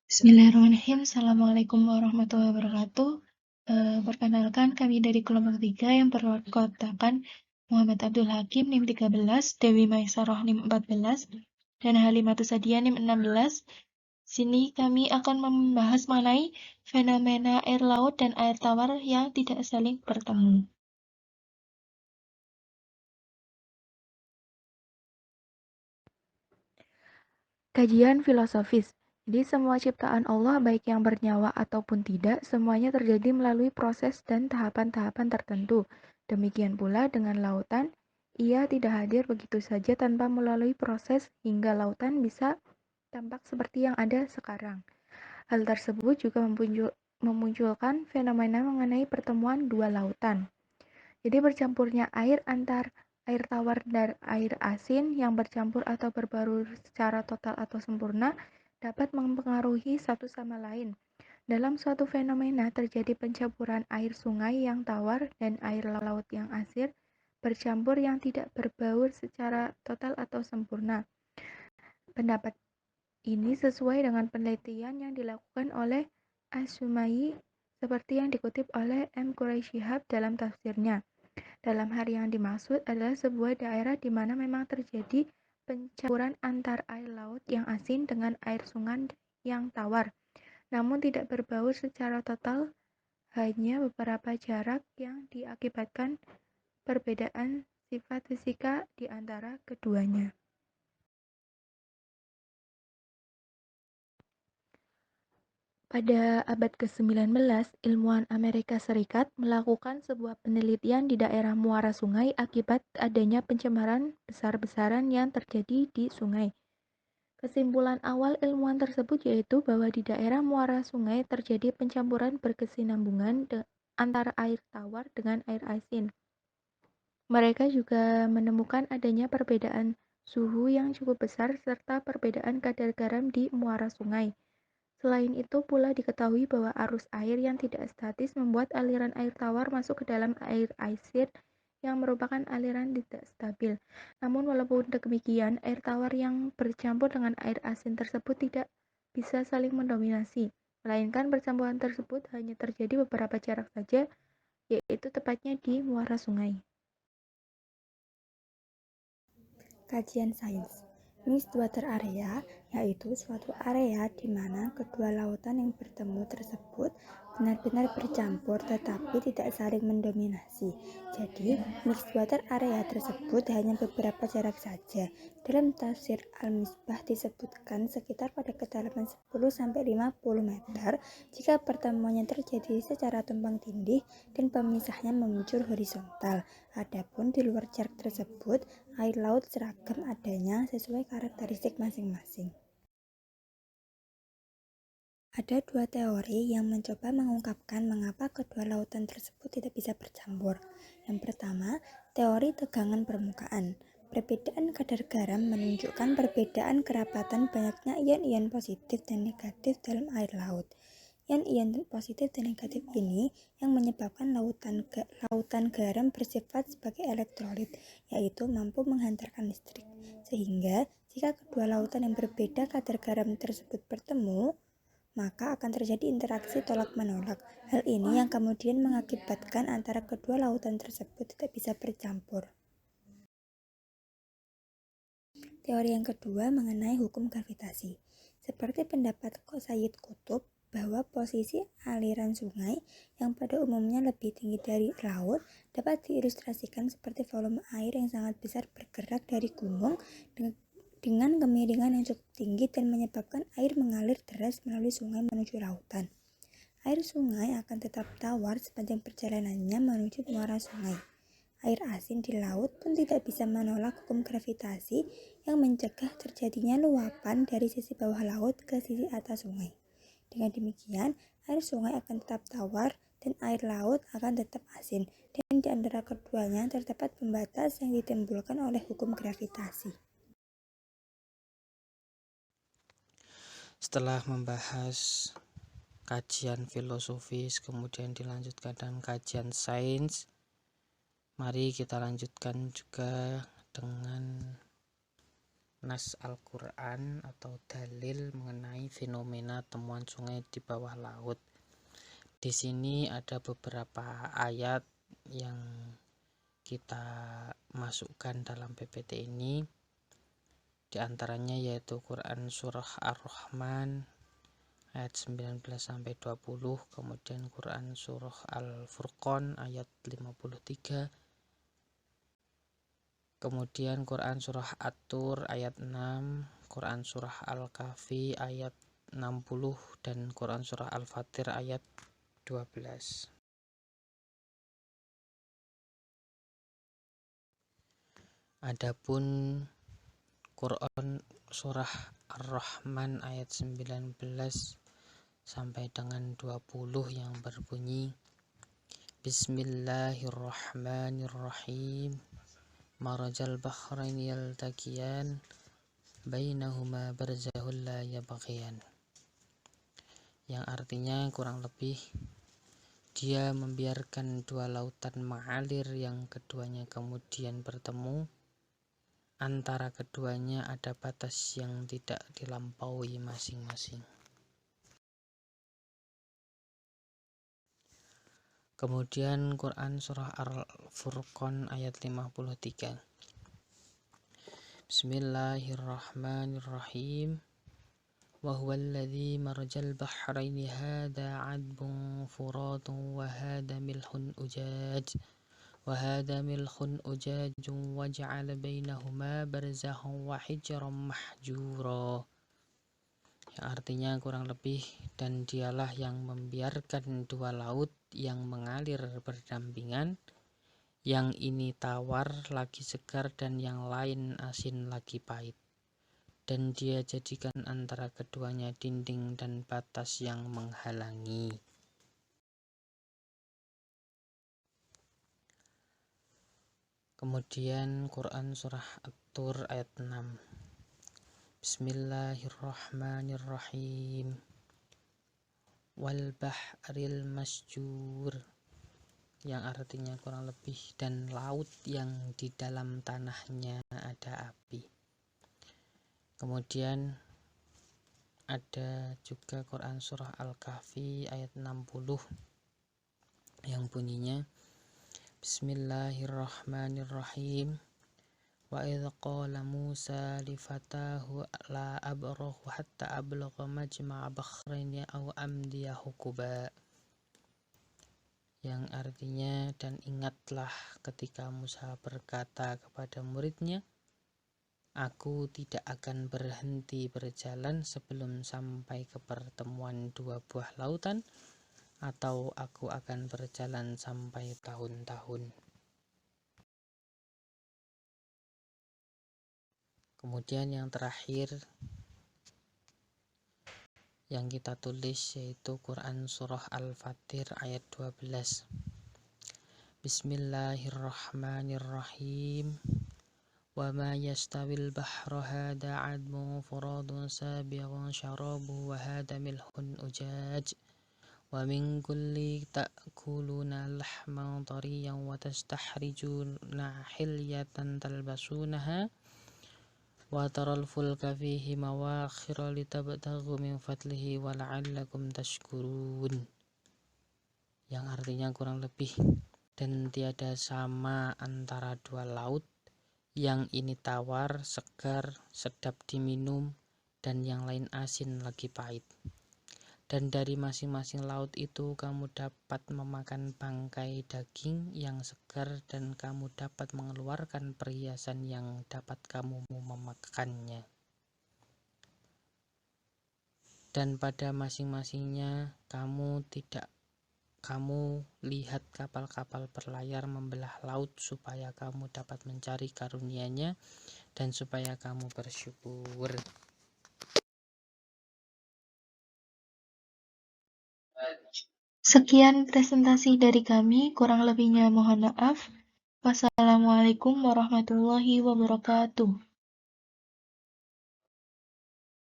Bismillahirrahmanirrahim. Assalamualaikum warahmatullahi wabarakatuh. Perkenalkan, kami dari kelompok 3 yang berkotakan Muhammad Abdul Hakim NIM 13, Dewi Maisarah NIM 14, dan Halimatus Sadia NIM 16. Sini kami akan membahas mengenai fenomena air laut dan air tawar yang tidak saling bertemu. Kajian filosofis. Jadi semua ciptaan Allah baik yang bernyawa ataupun tidak, semuanya terjadi melalui proses dan tahapan-tahapan tertentu. Demikian pula dengan lautan, ia tidak hadir begitu saja tanpa melalui proses hingga lautan bisa tampak seperti yang ada sekarang. Hal tersebut juga memunculkan fenomena mengenai pertemuan dua lautan. Jadi bercampurnya air antar air tawar dan air asin yang bercampur atau berbaur secara total atau sempurna dapat mempengaruhi satu sama lain. Dalam suatu fenomena terjadi pencampuran air sungai yang tawar dan air laut yang asin bercampur yang tidak berbaur secara total atau sempurna. Pendapat ini sesuai dengan penelitian yang dilakukan oleh As-Sumayi seperti yang dikutip oleh M. Quraish Shihab dalam tafsirnya. Dalam hal yang dimaksud adalah sebuah daerah di mana memang terjadi pencampuran antar air laut yang asin dengan air sungai yang tawar, namun tidak berbaur secara total, hanya beberapa jarak yang diakibatkan perbedaan sifat fisika di antara keduanya. Pada abad ke-19, ilmuwan Amerika Serikat melakukan sebuah penelitian di daerah muara sungai akibat adanya pencemaran besar-besaran yang terjadi di sungai. Kesimpulan awal ilmuwan tersebut yaitu bahwa di daerah muara sungai terjadi pencampuran berkesinambungan antara air tawar dengan air asin. Mereka juga menemukan adanya perbedaan suhu yang cukup besar serta perbedaan kadar garam di muara sungai. Selain itu pula diketahui bahwa arus air yang tidak statis membuat aliran air tawar masuk ke dalam air asin yang merupakan aliran tidak stabil. Namun walaupun demikian, air tawar yang bercampur dengan air asin tersebut tidak bisa saling mendominasi, melainkan percampuran tersebut hanya terjadi beberapa jarak saja, yaitu tepatnya di muara sungai. Kajian sains. Mixed water area yaitu suatu area di mana kedua lautan yang bertemu tersebut benar-benar bercampur tetapi tidak saling mendominasi. Jadi, mixed water area tersebut hanya beberapa jarak saja. Dalam tafsir Al-Misbah disebutkan sekitar pada kedalaman 10-50 meter jika pertemuannya terjadi secara tumpang tindih dan pemisahnya memuncul horizontal. Adapun di luar jarak tersebut, air laut seragam adanya sesuai karakteristik masing-masing. Ada dua teori yang mencoba mengungkapkan mengapa kedua lautan tersebut tidak bisa bercampur. Yang pertama, teori tegangan permukaan. Perbedaan kadar garam menunjukkan perbedaan kerapatan banyaknya ion-ion positif dan negatif dalam air laut. Ion-ion positif dan negatif ini yang menyebabkan lautan garam bersifat sebagai elektrolit, yaitu mampu menghantarkan listrik. Sehingga jika kedua lautan yang berbeda kadar garam tersebut bertemu, maka akan terjadi interaksi tolak-menolak. Hal ini yang kemudian mengakibatkan antara kedua lautan tersebut tidak bisa bercampur. Teori yang kedua mengenai hukum gravitasi. Seperti pendapat Sayyid Qutb bahwa posisi aliran sungai yang pada umumnya lebih tinggi dari laut dapat diilustrasikan seperti volume air yang sangat besar bergerak dari gunung dengan kemiringan yang cukup tinggi dan menyebabkan air mengalir deras melalui sungai menuju lautan. Air sungai akan tetap tawar sepanjang perjalanannya menuju muara sungai. Air asin di laut pun tidak bisa menolak hukum gravitasi yang mencegah terjadinya luapan dari sisi bawah laut ke sisi atas sungai. Dengan demikian, air sungai akan tetap tawar dan air laut akan tetap asin, dan di antara keduanya terdapat pembatas yang ditimbulkan oleh hukum gravitasi. Setelah membahas kajian filosofis, kemudian dilanjutkan dengan kajian sains, mari kita lanjutkan juga dengan nas Al-Quran atau dalil mengenai fenomena temuan sungai di bawah laut. Di sini ada beberapa ayat yang kita masukkan dalam PPT ini. Di antaranya yaitu Quran Surah Ar-Rahman ayat 19-20, kemudian Quran Surah Al-Furqan ayat 53, kemudian Quran Surah At-Tur ayat 6, Quran Surah Al-Kahfi ayat 60, dan Quran Surah Al-Fatir ayat 12. Adapun Quran Surah Ar-Rahman ayat 19 sampai dengan 20 yang berbunyi Bismillahirrahmanirrahim. Marajal bahraini yaltaqiyan bainahuma barzahul la yabghiyan. Yang artinya kurang lebih dia membiarkan dua lautan mengalir yang keduanya kemudian bertemu. Antara keduanya ada batas yang tidak dilampaui masing-masing. Kemudian Quran Surah Al-Furqan ayat 53. Bismillahirrahmanirrahim. Wa huwa alladhi marjal bahraini hadha 'adbun furatun wa hadha milhun ujaj wa ja'ala bainahuma barzakhan wa hijran mahjura. Yang artinya kurang lebih, dan dialah yang membiarkan dua laut yang mengalir berdampingan, yang ini tawar lagi segar dan yang lain asin lagi pahit, dan dia jadikan antara keduanya dinding dan batas yang menghalangi. Kemudian Quran Surah At-Tur ayat 6. Bismillahirrahmanirrahim. Wal bahril masjur, yang artinya kurang lebih dan laut yang di dalam tanahnya ada api. Kemudian ada juga Quran Surah Al-Kahfi ayat 60 yang bunyinya Bismillahirrahmanirrahim. Wa idh qala Musa li fatahu la abrahu hatta ablagha majma'a bahraini aw amdiya hukuba. Yang artinya, dan ingatlah ketika Musa berkata kepada muridnya, aku tidak akan berhenti berjalan sebelum sampai ke pertemuan dua buah lautan, atau aku akan berjalan sampai tahun-tahun. Kemudian yang terakhir yang kita tulis yaitu Quran Surah Al-Fatir ayat 12. Bismillahirrahmanirrahim. Wa ma yastawil bahru hadha 'adbun furadun sabighun syarabuhu wa hadha milhun ujaj wa min kulli ta'kuluna lahman tariyan wa tastahrijuna hilyatan talbasunaha wa taral fulka fihi mawakhira litabtaghu min fadlihi wa la'allakum tashkurun. Yang artinya kurang lebih, dan tiada sama antara dua laut, yang ini tawar, segar, sedap diminum, dan yang lain asin lagi pahit. Dan dari masing-masing laut itu kamu dapat memakan bangkai daging yang segar, dan kamu dapat mengeluarkan perhiasan yang dapat kamu memakannya. Dan pada masing-masingnya kamu lihat kapal-kapal berlayar membelah laut supaya kamu dapat mencari karunia-Nya dan supaya kamu bersyukur. Sekian presentasi dari kami, kurang lebihnya mohon maaf. Wassalamualaikum warahmatullahi wabarakatuh.